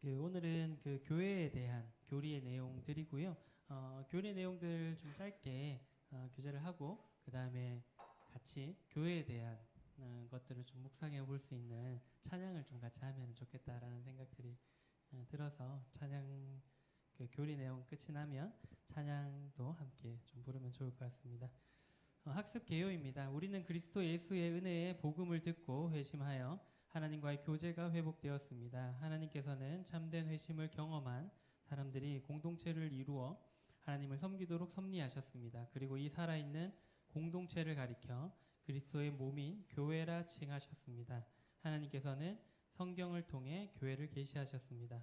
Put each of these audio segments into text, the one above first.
오늘은 교회에 대한 교리의 내용들이고요. 교리 내용들 좀 짧게 교제를 하고 그 다음에 같이 교회에 대한 것들을 좀 묵상해 볼 수 있는 찬양을 좀 같이 하면 좋겠다라는 생각들이 들어서 찬양 교리 내용 끝이 나면 찬양도 함께 좀 부르면 좋을 것 같습니다. 학습 개요입니다. 우리는 그리스도 예수의 은혜의 복음을 듣고 회심하여 하나님과의 교제가 회복되었습니다. 하나님께서는 참된 회심을 경험한 사람들이 공동체를 이루어 하나님을 섬기도록 섭리하셨습니다. 그리고 이 살아있는 공동체를 가리켜 그리스도의 몸인 교회라 칭하셨습니다. 하나님께서는 성경을 통해 교회를 계시하셨습니다.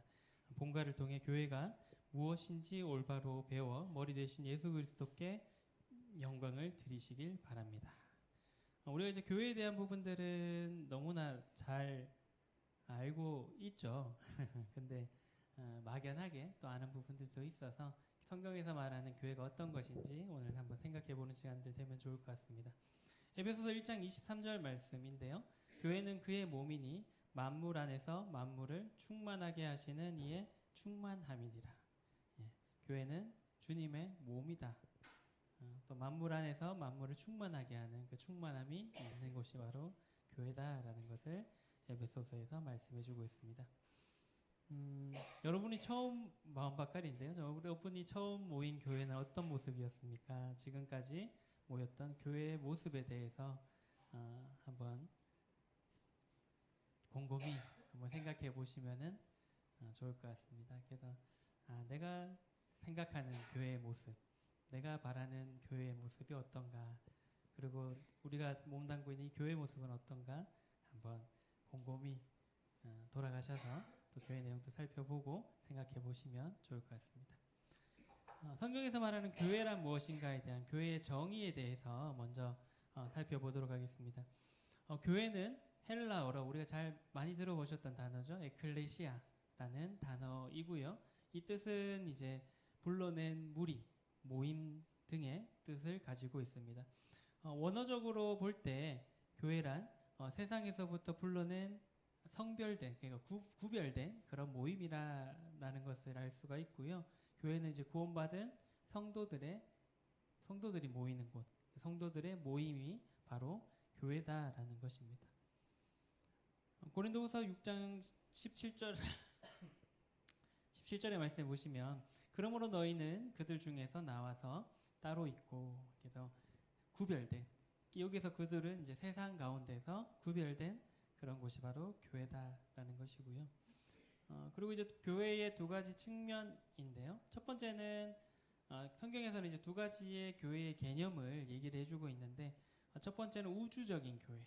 본가를 통해 교회가 무엇인지 올바로 배워 머리 되신 예수 그리스도께 영광을 드리시길 바랍니다. 우리가 이제 교회에 대한 부분들은 너무나 잘 알고 있죠. 근데 막연하게 또 아는 부분들도 있어서 성경에서 말하는 교회가 어떤 것인지 오늘 한번 생각해 보는 시간들 되면 좋을 것 같습니다. 에베소서 1장 23절 말씀인데요. 교회는 그의 몸이니 만물 안에서 만물을 충만하게 하시는 이의 충만함이니라. 교회는 주님의 몸이다. 또 만물 안에서 만물을 충만하게 하는 그 충만함이 있는 곳이 바로 교회다라는 것을 에베소서에서 말씀해 주고 있습니다. 여러분이 처음 마음바깥인데요. 여러분이 처음 모인 교회는 어떤 모습이었습니까? 지금까지 모였던 교회의 모습에 대해서 한번 곰곰이 한번 생각해 보시면은 좋을 것 같습니다. 그래서 내가 생각하는 교회의 모습, 내가 바라는 교회의 모습이 어떤가, 그리고 우리가 몸담고 있는 이 교회의 모습은 어떤가 한번 곰곰이 돌아가셔서 또 교회 내용도 살펴보고 생각해 보시면 좋을 것 같습니다. 성경에서 말하는 교회란 무엇인가에 대한 교회의 정의에 대해서 먼저 살펴보도록 하겠습니다. 교회는 헬라어로 우리가 잘 많이 들어보셨던 단어죠. 에클레시아라는 단어이고요. 이 뜻은 이제 불러낸 무리, 모임 등의 뜻을 가지고 있습니다. 원어적으로 볼 때 교회란 세상에서부터 불러낸 성별된, 그러니까 구별된 그런 모임이라는 것을 알 수가 있고요. 교회는 이제 구원받은 성도들이 모이는 곳, 성도들의 모임이 바로 교회다라는 것입니다. 고린도후서 6장 17절의 말씀에 보시면 그러므로 너희는 그들 중에서 나와서 따로 있고, 그래서 구별된, 여기서 그들은 이제 세상 가운데서 구별된 그런 곳이 바로 교회다라는 것이고요. 그리고 이제 교회의 두 가지 측면인데요. 첫 번째는 성경에서는 이제 두 가지의 교회의 개념을 얘기를 해주고 있는데, 첫 번째는 우주적인 교회.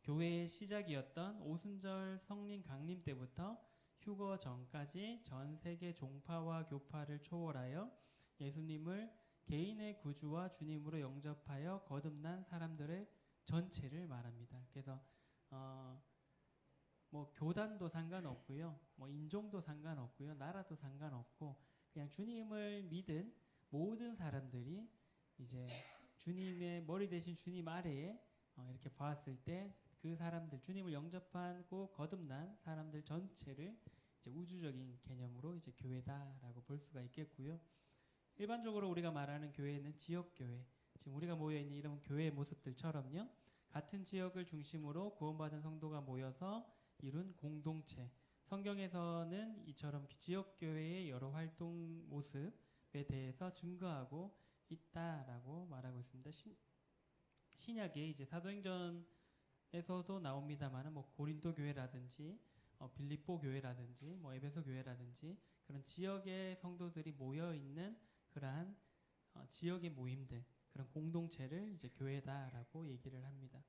교회의 시작이었던 오순절 성림 강림 때부터 휴거 전까지 전 세계 종파와 교파를 초월하여 예수님을 개인의 구주와 주님으로 영접하여 거듭난 사람들의 전체를 말합니다. 그래서 뭐 교단도 상관없고요, 뭐 인종도 상관없고요, 나라도 상관없고 그냥 주님을 믿은 모든 사람들이 이제 주님의 머리 대신 주님 아래에 이렇게 봤을 때 그 사람들, 주님을 영접하고 거듭난 사람들 전체를 이제 우주적인 개념으로 이제 교회다라고 볼 수가 있겠고요. 일반적으로 우리가 말하는 교회는 지역교회, 지금 우리가 모여있는 이런 교회의 모습들처럼요, 같은 지역을 중심으로 구원받은 성도가 모여서 이룬 공동체, 성경에서는 이처럼 지역교회의 여러 활동 모습에 대해서 증거하고 있다라고 말하고 있습니다. 신약에 이제 사도행전에서도 나옵니다만, 뭐 고린도 교회라든지 빌립보 교회라든지 뭐 에베소 교회라든지 그런 지역의 성도들이 모여 있는 그러한 지역의 모임들, 그런 공동체를 이제 교회다라고 얘기를 합니다.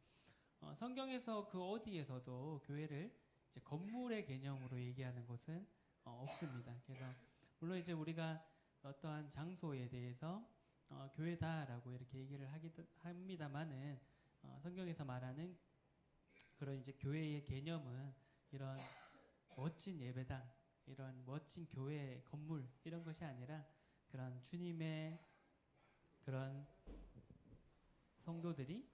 성경에서 그 어디에서도 교회를 이제 건물의 개념으로 얘기하는 것은 없습니다. 그래서 물론 이제 우리가 어떠한 장소에 대해서 교회다라고 이렇게 얘기를 합니다만은 성경에서 말하는 그런 이제 교회의 개념은 이런 멋진 예배당, 이런 멋진 교회 건물 이런 것이 아니라 그런 주님의 그런 성도들이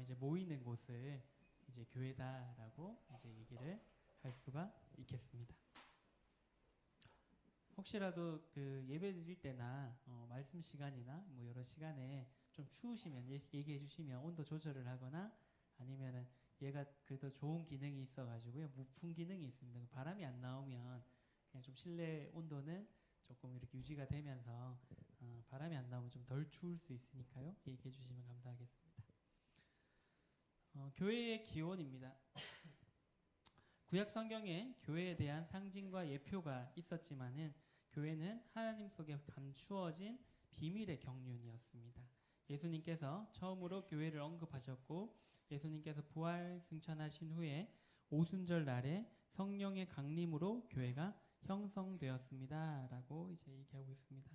이제 모이는 곳을 이제 교회다라고 이제 얘기를 할 수가 있겠습니다. 혹시라도 그 예배 드릴 때나 말씀 시간이나 뭐 여러 시간에 좀 추우시면 얘기해 주시면 온도 조절을 하거나 아니면은 얘가 그래도 좋은 기능이 있어가지고요. 무풍 기능이 있습니다. 바람이 안 나오면 그냥 좀 실내 온도는 조금 이렇게 유지가 되면서 바람이 안 나오면 좀 덜 추울 수 있으니까요. 얘기해 주시면 감사하겠습니다. 교회의 기원입니다. 구약 성경에 교회에 대한 상징과 예표가 있었지만은 교회는 하나님 속에 감추어진 비밀의 경륜이었습니다. 예수님께서 처음으로 교회를 언급하셨고 예수님께서 부활 승천하신 후에 오순절 날에 성령의 강림으로 교회가 형성되었습니다라고 이제 얘기하고 있습니다.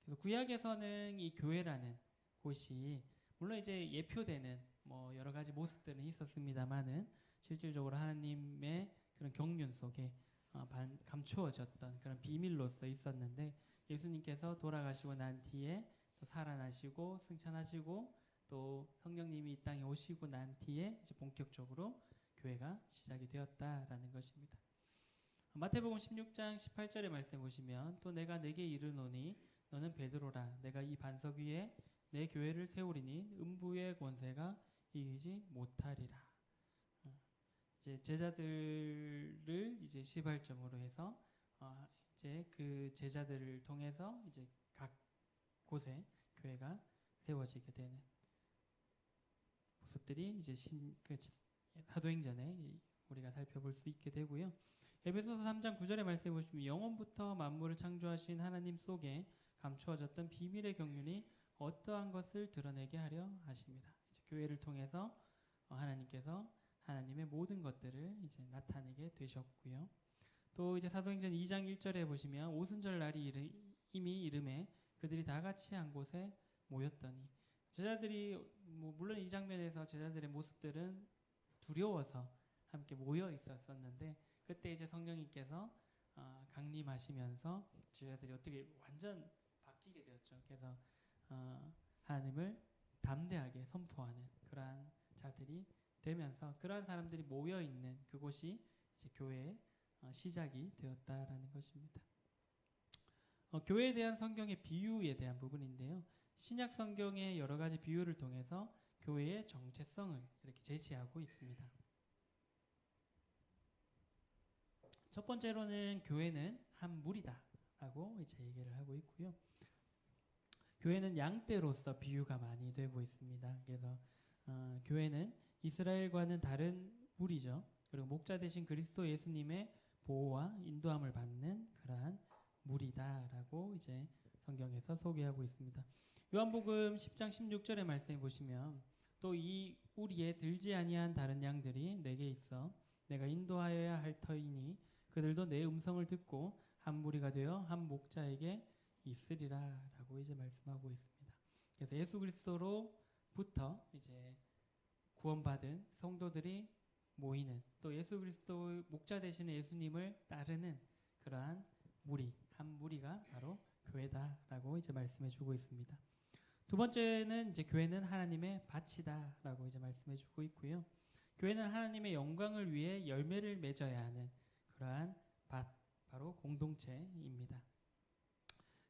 그래서 구약에서는 이 교회라는 곳이 물론 이제 예표되는 뭐 여러 가지 모습들은 있었습니다만은 실질적으로 하나님의 그런 경륜 속에 감추어졌던 그런 비밀로서 있었는데 예수님께서 돌아가시고 난 뒤에 또 살아나시고 승천하시고 또 성령님이 이 땅에 오시고 난 뒤에 이제 본격적으로 교회가 시작이 되었다라는 것입니다. 마태복음 16장 18절의 말씀 보시면 또 내가 내게 이르노니 너는 베드로라 내가 이 반석 위에 내 교회를 세우리니 음부의 권세가 이기지 못하리라. 이제 제자들을 이제 시발점으로 해서 이제 그 제자들을 통해서 이제 각 곳에 교회가 세워지게 되는 모습들이 이제 사도행전에 우리가 살펴볼 수 있게 되고요. 에베소서 3장 9절의 말씀에 보시면 영원부터 만물을 창조하신 하나님 속에 감추어졌던 비밀의 경륜이 어떠한 것을 드러내게 하려 하십니다. 이제 교회를 통해서 하나님께서 하나님의 모든 것들을 이제 나타내게 되셨고요. 또 이제 사도행전 2장 1절에 보시면 오순절 날이 이미 이름에 그들이 다 같이 한 곳에 모였더니 제자들이 물론 이 장면에서 제자들의 모습들은 두려워서 함께 모여 있었었는데 그때 이제 성령님께서 강림하시면서 제자들이 어떻게 완전 바뀌게 되었죠. 그래서 하나님을 담대하게 선포하는 그러한 자들이 되면서 그러한 사람들이 모여 있는 그곳이 이제 교회의 시작이 되었다라는 것입니다. 교회에 대한 성경의 비유에 대한 부분인데요. 신약 성경의 여러 가지 비유를 통해서 교회의 정체성을 이렇게 제시하고 있습니다. 첫 번째로는 교회는 한 무리다라고 이제 얘기를 하고 있고요. 교회는 양떼로서 비유가 많이 되고 있습니다. 그래서 교회는 이스라엘과는 다른 무리죠. 그리고 목자 되신 그리스도 예수님의 보호와 인도함을 받는 그러한 무리다라고 이제 성경에서 소개하고 있습니다. 요한복음 10장 16절의 말씀에 보시면 또 이 우리에 들지 아니한 다른 양들이 내게 있어 내가 인도하여야 할 터이니 그들도 내 음성을 듣고 한 무리가 되어 한 목자에게 있으리라라고 이제 말씀하고 있습니다. 그래서 예수 그리스도로부터 이제 구원받은 성도들이 모이는 또 예수 그리스도의 목자 되시는 예수님을 따르는 그러한 무리, 한 무리가 바로 교회다라고 이제 말씀해 주고 있습니다. 두 번째는 이제 교회는 하나님의 밭이다라고 이제 말씀해 주고 있고요. 교회는 하나님의 영광을 위해 열매를 맺어야 하는 그러한 밭, 바로 공동체입니다.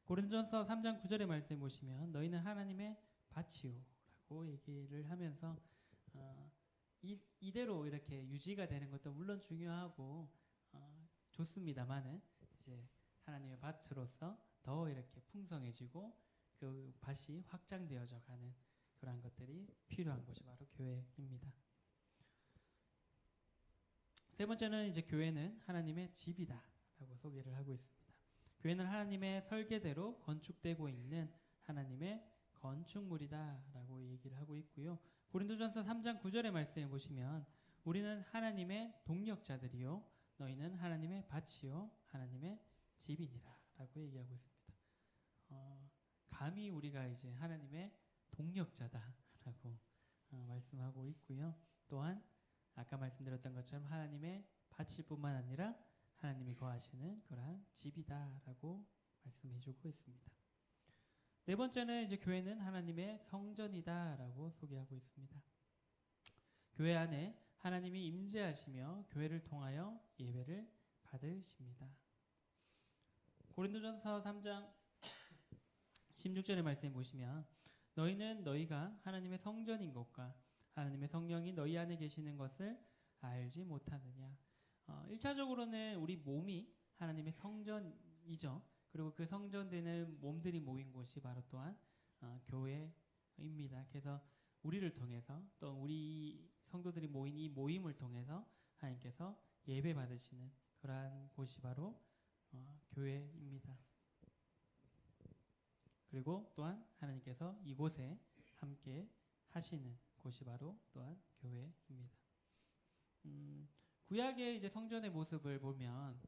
고린도전서 3장 9절의 말씀에 보시면 너희는 하나님의 밭이요라고 얘기를 하면서 이대로 이렇게 유지가 되는 것도 물론 중요하고 좋습니다만은 이제 하나님의 밭으로서 더 이렇게 풍성해지고 그 밭이 확장되어져 가는 그러한 것들이 필요한 곳이 바로 교회입니다. 세 번째는 이제 교회는 하나님의 집이다라고 소개를 하고 있습니다. 교회는 하나님의 설계대로 건축되고 있는 하나님의 건축물이다라고 얘기를 하고 있고요. 고린도전서 3장 9절의 말씀에 보시면 우리는 하나님의 동력자들이요 너희는 하나님의 밭이요 하나님의 집이니라라고 얘기하고 있습니다. 감히 우리가 이제 하나님의 동력자다라고 말씀하고 있고요. 또한 아까 말씀드렸던 것처럼 하나님의 밭일 뿐만 아니라 하나님이 거하시는 그러한 집이다라고 말씀해주고 있습니다. 네 번째는 이제 교회는 하나님의 성전이다라고 소개하고 있습니다. 교회 안에 하나님이 임재하시며 교회를 통하여 예배를 받으십니다. 고린도전서 3장 16절의 말씀에 보시면 너희는 너희가 하나님의 성전인 것과 하나님의 성령이 너희 안에 계시는 것을 알지 못하느냐. 1차적으로는 우리 몸이 하나님의 성전이죠. 그리고 그 성전되는 몸들이 모인 곳이 바로 또한 교회입니다. 그래서 우리를 통해서 또 우리 성도들이 모인 이 모임을 통해서 하나님께서 예배 받으시는 그러한 곳이 바로 교회입니다. 그리고 또한 하나님께서 이곳에 함께 하시는 곳이 바로 또한 교회입니다. 구약의 이제 성전의 모습을 보면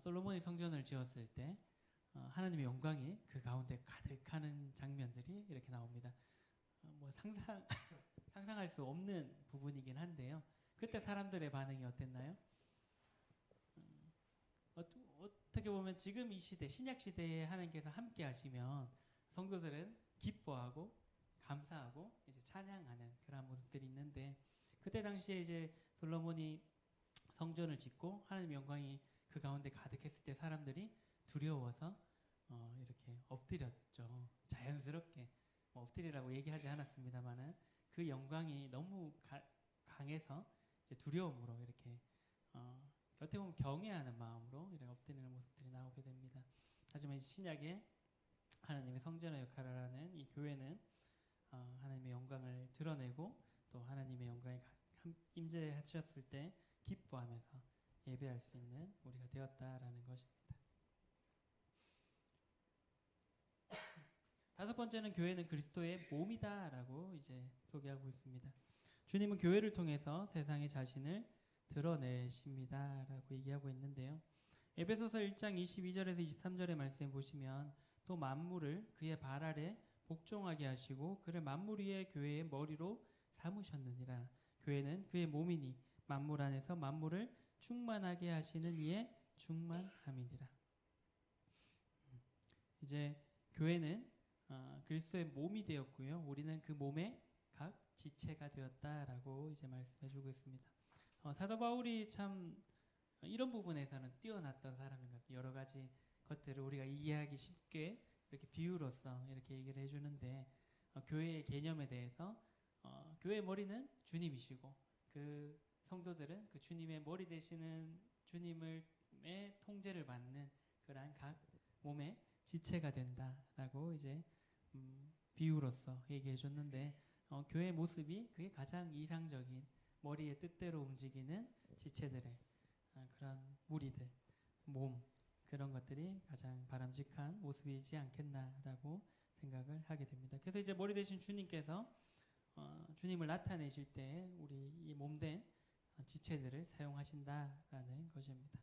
솔로몬이 성전을 지었을 때 하나님의 영광이 그 가운데 가득하는 장면들이 이렇게 나옵니다. 뭐 상상할 수 없는 부분이긴 한데요. 그때 사람들의 반응이 어땠나요? 어떻게 보면 지금 이 시대, 신약 시대에 하나님께서 함께 하시면 성도들은 기뻐하고 감사하고 이제 찬양하는 그런 모습들이 있는데, 그때 당시에 이제 솔로몬이 성전을 짓고 하나님의 영광이 그 가운데 가득했을 때 사람들이 두려워서 이렇게 엎드렸죠. 자연스럽게 엎드리라고 얘기하지 않았습니다만은 그 영광이 너무 강해서 이제 두려움으로 이렇게 어떻게 보면 경외하는 마음으로 이렇게 엎드리는 모습들이 나오게 됩니다. 하지만 신약에 하나님의 성전의 역할을 하는 이 교회는 하나님의 영광을 드러내고 또 하나님의 영광이 임재하셨을 때 기뻐하면서 예배할 수 있는 우리가 되었다라는 것입니다. 다섯 번째는 교회는 그리스도의 몸이다라고 이제 소개하고 있습니다. 주님은 교회를 통해서 세상에 자신을 드러내십니다라고 얘기하고 있는데요. 에베소서 1장 22절에서 23절의 말씀 보시면 또 만물을 그의 발 아래 복종하게 하시고 그를 만물 위에 교회의 머리로 삼으셨느니라. 교회는 그의 몸이니 만물 안에서 만물을 충만하게 하시는 이의 충만함이니라. 이제 교회는 그리스도의 몸이 되었고요. 우리는 그 몸의 각 지체가 되었다라고 이제 말씀해주고 있습니다. 사도 바울이 참 이런 부분에서는 뛰어났던 사람인 것 같아요. 여러 가지 것들을 우리가 이해하기 쉽게 이렇게 비유로서 이렇게 얘기를 해주는데 교회의 개념에 대해서 교회의 머리는 주님이시고 그 성도들은 그 주님의 머리 되시는 주님의 통제를 받는 그러한 각 몸의 지체가 된다라고 이제 비유로서 얘기해 줬는데 교회의 모습이 그게 가장 이상적인 머리의 뜻대로 움직이는 지체들의 그런 무리들, 몸 그런 것들이 가장 바람직한 모습이지 않겠나라고 생각을 하게 됩니다. 그래서 이제 머리 되신 주님께서 주님을 나타내실 때 우리 이 몸된 지체들을 사용하신다라는 것입니다.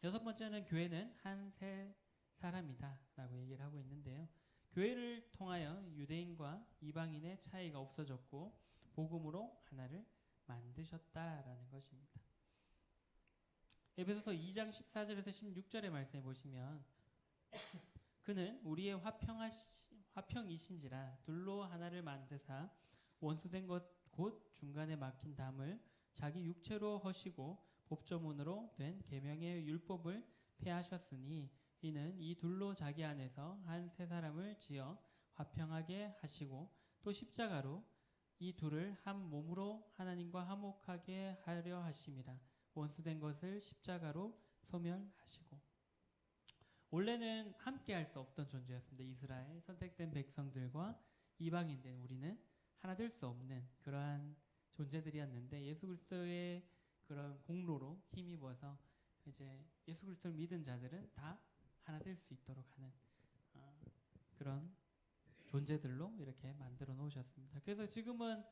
여섯 번째는 교회는 한 세 사람이다라고 얘기를 하고 있는데요. 교회를 통하여 유대인과 이방인의 차이가 없어졌고 복음으로 하나를 만드셨다라는 것입니다. 에베소서 2장 14절에서 16절의 말씀에 보시면 그는 우리의 화평이신지라 둘로 하나를 만드사 원수된 것 곧 중간에 막힌 담을 자기 육체로 허시고 법조문으로 된 계명의 율법을 폐하셨으니 이는 이 둘로 자기 안에서 한 세 사람을 지어 화평하게 하시고 또 십자가로 이 둘을 한 몸으로 하나님과 화목하게 하려 하심이라. 원수된 것을 십자가로 소멸하시고. 원래는 함께 할 수 없던 존재였습니다. 이스라엘 선택된 백성들과 이방인된 우리는 하나 될 수 없는 그러한 존재들이었는데 예수 그리스도의 그런 공로로 힘입어서 이제 예수 그리스도를 믿은 자들은 다 하나 될 수 있도록 하는 그런 존재들로 이렇게 만들어 놓으셨습니다. 그래서 지금은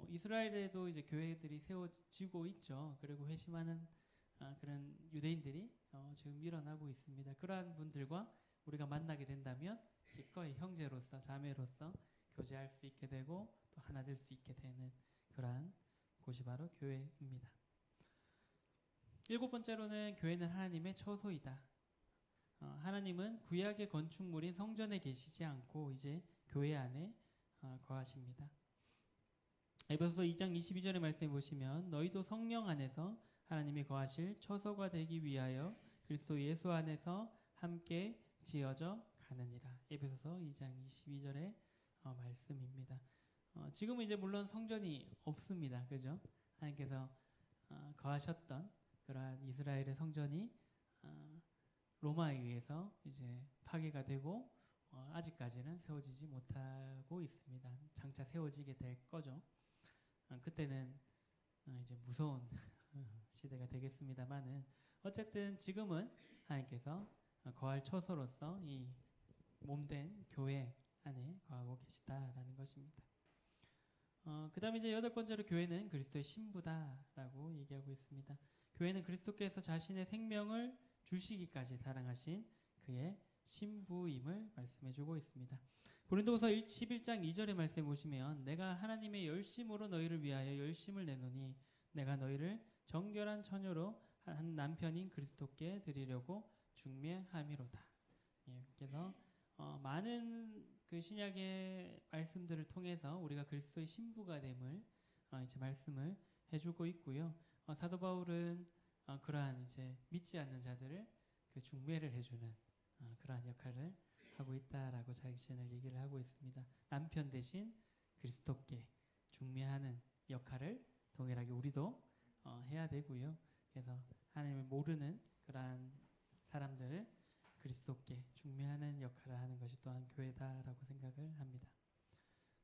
이스라엘에도 이제 교회들이 세워지고 있죠. 그리고 회심하는 그런 유대인들이 지금 일어나고 있습니다. 그러한 분들과 우리가 만나게 된다면 기꺼이 형제로서 자매로서 교제할 수 있게 되고 또 하나 될 수 있게 되는 그러한 곳이 바로 교회입니다. 일곱 번째로는 교회는 하나님의 처소이다. 하나님은 구약의 건축물인 성전에 계시지 않고 이제 교회 안에 거하십니다. 에베소서 2장 22절의 말씀에 보시면 너희도 성령 안에서 하나님이 거하실 처소가 되기 위하여 그리스도 예수 안에서 함께 지어져 가느니라. 에베소서 2장 22절의 말씀입니다. 지금은 이제 물론 성전이 없습니다. 그죠? 하나님께서 거하셨던 그러한 이스라엘의 성전이 로마에 의해서 이제 파괴가 되고 아직까지는 세워지지 못하고 있습니다. 장차 세워지게 될 거죠. 그때는 이제 무서운 시대가 되겠습니다만은 어쨌든 지금은 하나님께서 거할 처소로서 이 몸된 교회 안에 거하고 계시다라는 것입니다. 그 다음에 이제 여덟 번째로 교회는 그리스도의 신부다라고 얘기하고 있습니다. 교회는 그리스도께서 자신의 생명을 주시기까지 사랑하신 그의 신부임을 말씀해주고 있습니다. 고린도후서 11장 2절의 말씀에 보시면 내가 하나님의 열심으로 너희를 위하여 열심을 내노니 내가 너희를 정결한 처녀로 한 남편인 그리스도께 드리려고 중매함이로다. 그래서 많은 그 신약의 말씀들을 통해서 우리가 그리스도의 신부가 됨을 이제 말씀을 해주고 있고요. 사도 바울은 그러한 이제 믿지 않는 자들을 그 중매를 해주는 그러한 역할을 하고 있다라고 자신을 얘기를 하고 있습니다. 남편 대신 그리스도께 중매하는 역할을 동일하게 우리도 해야 되고요. 그래서 하나님을 모르는 그러한 사람들을 그리스도께 중매하는 역할을 하는 것이 또한 교회다라고 생각을 합니다.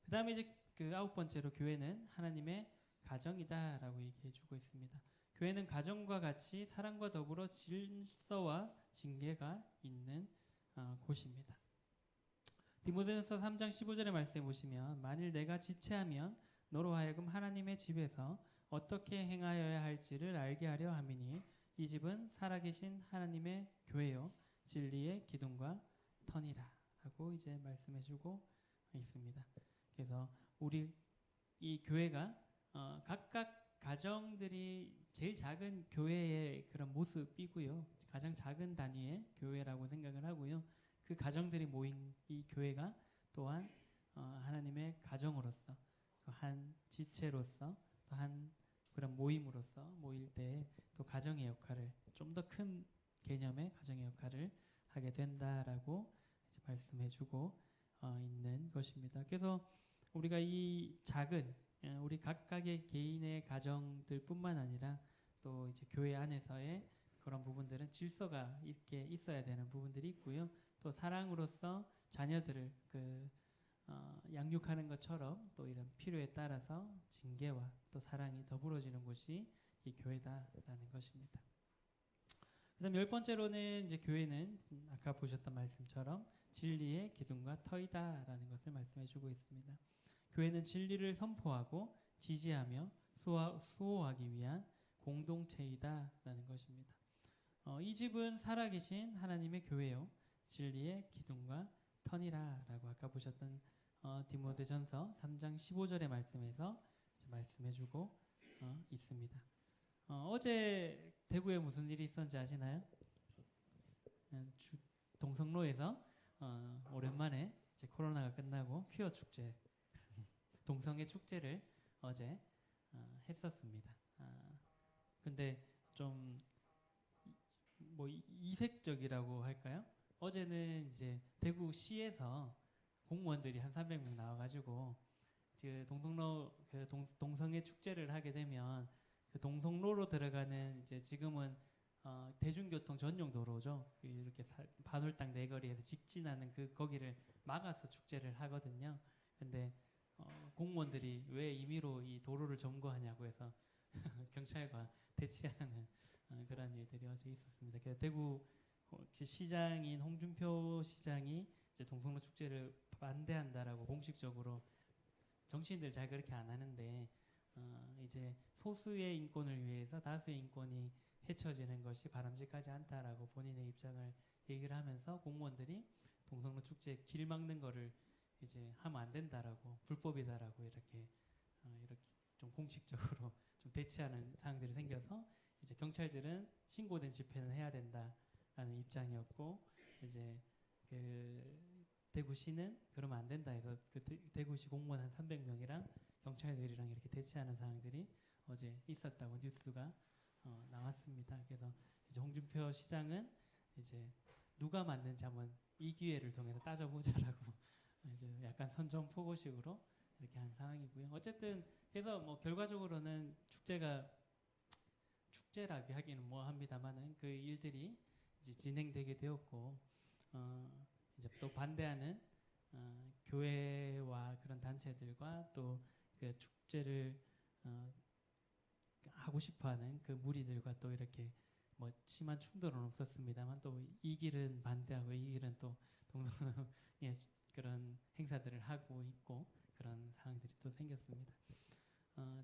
그 다음에 이제 그 아홉 번째로 교회는 하나님의 가정이다라고 얘기해주고 있습니다. 교회는 가정과 같이 사랑과 더불어 질서와 징계가 있는 곳입니다. 디모데전서 3장 15절의 말씀에 보시면 만일 내가 지체하면 너로 하여금 하나님의 집에서 어떻게 행하여야 할지를 알게 하려 함이니 이 집은 살아계신 하나님의 교회요 진리의 기둥과 터니라 하고 이제 말씀해주고 있습니다. 그래서 우리 이 교회가 각각 가정들이 제일 작은 교회의 그런 모습이고요. 가장 작은 단위의 교회라고 생각을 하고요. 그 가정들이 모인 이 교회가 또한 하나님의 가정으로서 한 지체로서 또 한 그런 모임으로서 모일 때 또 가정의 역할을 좀 더 큰 개념의 가정의 역할을 하게 된다라고 이제 말씀해주고 있는 것입니다. 그래서 우리가 이 작은 우리 각각의 개인의 가정들뿐만 아니라 또 이제 교회 안에서의 그런 부분들은 질서가 있게 있어야 되는 부분들이 있고요. 또 사랑으로서 자녀들을 양육하는 것처럼 또 이런 필요에 따라서 징계와 또 사랑이 더불어지는 곳이 이 교회다라는 것입니다. 그다음 열 번째로는 이제 교회는 아까 보셨던 말씀처럼 진리의 기둥과 터이다라는 것을 말씀해주고 있습니다. 교회는 진리를 선포하고 지지하며 수호하기 위한 공동체이다라는 것입니다. 이 집은 살아계신 하나님의 교회요 진리의 기둥과 터니라라고 아까 보셨던 디모데전서 3장 15절의 말씀에서 말씀해주고 있습니다. 어제 대구에 무슨 일이 있었는지 아시나요? 동성로에서 오랜만에 이제 코로나가 끝나고 퀴어 축제, 동성애 축제를 어제 했었습니다. 근데 좀 뭐 이색적이라고 할까요? 어제는 이제 대구시에서 공무원들이 한 300명 나와가지고 그 동성로 그 동성애 축제를 하게 되면 그 동성로로 들어가는 이제 지금은 대중교통 전용 도로죠. 이렇게 반월당 내거리에서 직진하는 그 거기를 막아서 축제를 하거든요. 근데 공무원들이 왜 임의로 이 도로를 점거하냐고 해서 경찰과 대치하는 그런 일들이 어제 있었습니다. 그래서 대구 시장인 홍준표 시장이 이제 동성로 축제를 반대한다라고 공식적으로 정치인들 잘 그렇게 안 하는데 이제 소수의 인권을 위해서 다수의 인권이 해쳐지는 것이 바람직하지 않다라고 본인의 입장을 얘기를 하면서 공무원들이 동성로 축제 길 막는 거를 이제 하면 안 된다라고 불법이다라고 이렇게 좀 공식적으로 좀 대치하는 상황들이 생겨서 이제 경찰들은 신고된 집회는 해야 된다라는 입장이었고 이제 그 대구시는 그러면 안 된다 해서 그 대구시 공무원 한 300명이랑 경찰들이랑 이렇게 대치하는 상황들이 어제 있었다고 뉴스가 나왔습니다. 그래서 이제 홍준표 시장은 이제 누가 맞는지 한번 이 기회를 통해서 따져보자라고 이제 약간 선전포고식으로 이렇게 한 상황이고요. 어쨌든 그래서 뭐 결과적으로는 축제라고 하기는 뭐 합니다만은 그 일들이 이제 진행되게 되었고 이제 또 반대하는 교회와 그런 단체들과 또 그 축제를 하고 싶어하는 그 무리들과 또 이렇게 뭐 심한 충돌은 없었습니다만 또 이 길은 반대하고 이 길은 또 동성애 그런 행사들을 하고 있고 그런 상황들이 또 생겼습니다.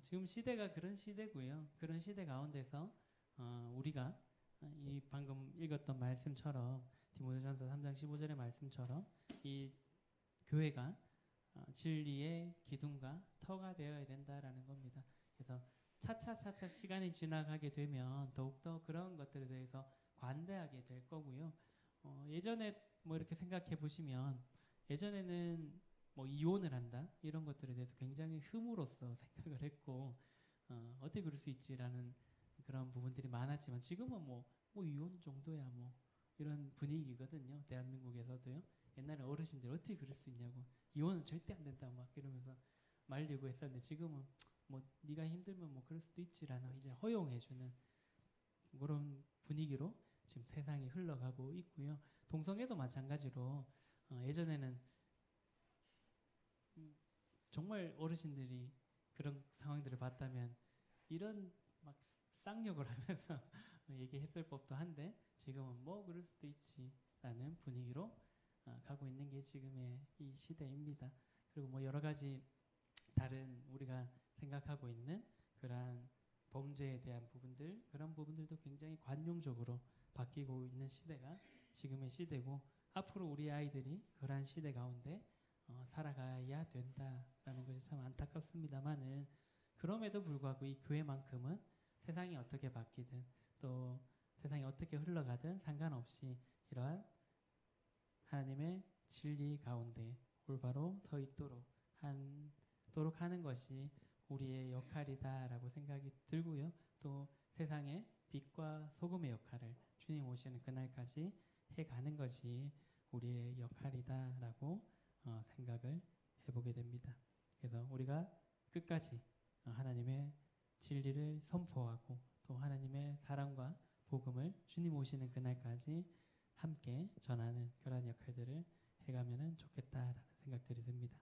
지금 시대가 그런 시대고요. 그런 시대 가운데서 우리가 이 방금 읽었던 말씀처럼 디모데전서 3장 15절의 말씀처럼 이 교회가 진리의 기둥과 터가 되어야 된다라는 겁니다. 그래서 차차 시간이 지나가게 되면 더욱더 그런 것들에 대해서 관대하게 될 거고요. 예전에 뭐 이렇게 생각해 보시면 예전에는 뭐 이혼을 한다 이런 것들에 대해서 굉장히 흠으로써 생각을 했고 어떻게 그럴 수 있지라는 그런 부분들이 많았지만 지금은 뭐 이혼 정도야 뭐 이런 분위기거든요. 대한민국에서도요. 옛날에 어르신들 어떻게 그럴 수 있냐고 이혼은 절대 안 된다 막 이러면서 말리고 했었는데 지금은 뭐 네가 힘들면 뭐 그럴 수도 있지라는 이제 허용해주는 그런 분위기로 지금 세상이 흘러가고 있고요. 동성애도 마찬가지로 예전에는 정말 어르신들이 그런 상황들을 봤다면 이런 막 쌍욕을 하면서 얘기했을 법도 한데 지금은 뭐 그럴 수도 있지라는 분위기로 가고 있는 게 지금의 이 시대입니다. 그리고 뭐 여러 가지 다른 우리가 생각하고 있는 그러한 범죄에 대한 부분들 그런 부분들도 굉장히 관용적으로 바뀌고 있는 시대가 지금의 시대고 앞으로 우리 아이들이 그러한 시대 가운데 살아가야 된다라는 것이 참 안타깝습니다만은 그럼에도 불구하고 이 교회만큼은 세상이 어떻게 바뀌든 또 세상이 어떻게 흘러가든 상관없이 이러한 하나님의 진리 가운데 올바로 서 있도록 하는 것이 우리의 역할이다라고 생각이 들고요. 또 세상의 빛과 소금의 역할을 주님 오시는 그날까지 해가는 것이 우리의 역할이다라고 생각을 해보게 됩니다. 그래서 우리가 끝까지 하나님의 진리를 선포하고 또 하나님의 사랑과 복음을 주님 오시는 그날까지 함께 전하는 그런 역할들을 해가면 좋겠다라는 생각들이 듭니다.